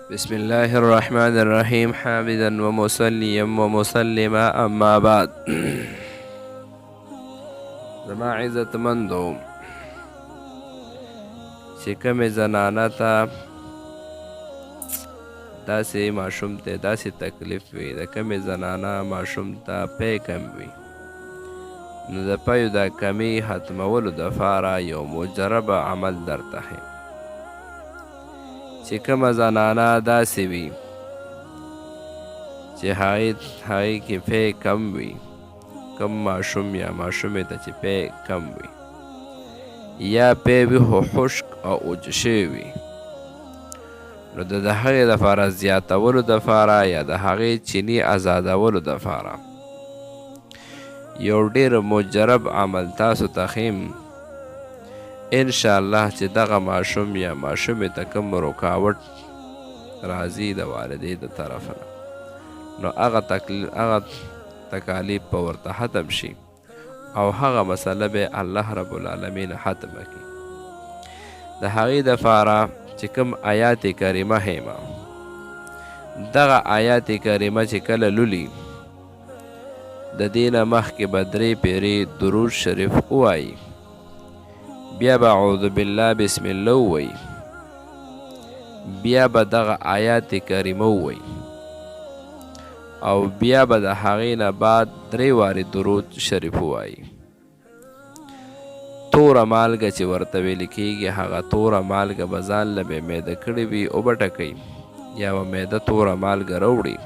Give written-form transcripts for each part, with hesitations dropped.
بسم الله الرحمن الرحیم حامدا ومصلیا ومسلما اما بعد. زما عزتمندو چې کومې زنانه ته داسې ماشوم ته داسې تکلیف وي، د کومې زنانه ماشوم ته پی کم وي، نو د پیو د کمۍ ختمولو دپاره یو مجرب عمل درته ښیم. چې کومه زنانه داسې وي چې هغې کې پی کم وي، کم ماشوم یا ماشومې ته چې پی کم وي یا پی وي خو خشک او اوج شوی وي، نو د هغې دپاره زیاتولو دپاره یا د هغې چینی ازادولو دپاره یو ډېر مجرب عمل تاسو ته ښیم. انشاءالله چې دغه ماشوم یا ماشومې ته کوم رکاوټ راځي د والدې د طرفه نه، نو هغه تکالیف به ورته ختم شي او هغه مسله به الله رب العالمین ختمه کړي. د هغې دپاره چې کوم آیات کریمه ښیمه، دغه آیات کریمه چې کله لولي، د دې نه مخکې به 3 پیرې درود شریف ووایي، بیا به اعوذ بالله بسم الله ووایي، بیا به دغه آیات کریمه ووایي او بیا به د هغې نه بعد 3 وارې درود شریف ووایي. توره مالګه چې ورته ویل کېږي، هغه توره مالګه به ځان له به میده کړې وي او به ټکوي، یا به میده توره مالګه راوړي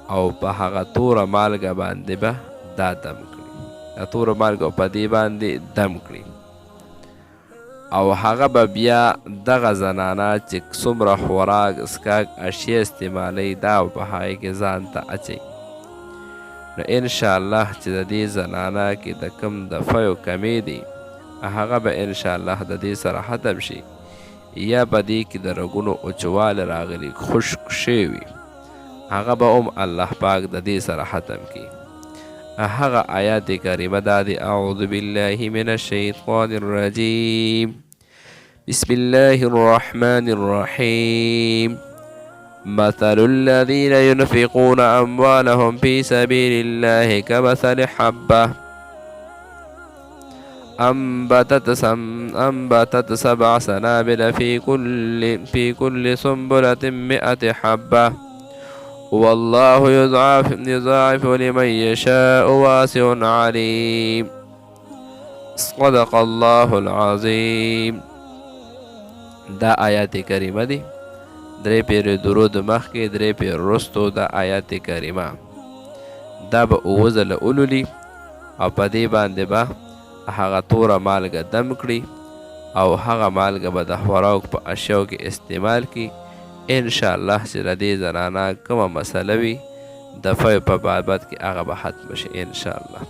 او په هغه توره مالګه باندې به دا دم کړي، دا توره مالګه په دې باندې دم کړي او هغه به بیا دغه زنانه چې څومره خوراک څښاک اشیا استعمالوي دا په هغې کې ځان ته اچوي. نو انشاءالله چې د دې زنانه کې د کوم د فیو کمې دي، هغه به انشاءالله د دې سره ختم شي، یا په دې کې د رګونو اوچوالی راغلي خشک شوي، هغه به هم الله پاک د دې سره ختم کړي. هغه آیات کریمه دا دی: اعوذ بالله من الشیطان الرجیم، بسم الله الرحمن الرحیم، مثل الذين ينفقون أموالهم في سبيل الله كمثل حبة أنبتت 7 سنابل في كل سنبلة 100 حبة والله يضاعف لمن يشاء واسع عليم. صدق الله العظيم. دا آیات کریمه دی، 3 پیرې درود مخکې 3 پیرې وروستو دا آیات کریمه دا به 9 ځله ولولي او په دې باندې به هغه توره مالګه دم کړي او هغه مالګه به د خوراک په اشیاو کې استعمال کړي. انشاءالله چې د دې زنانه کومه مسله وي د فیو په بابت کې هغه به ختمه شي انشاءالله.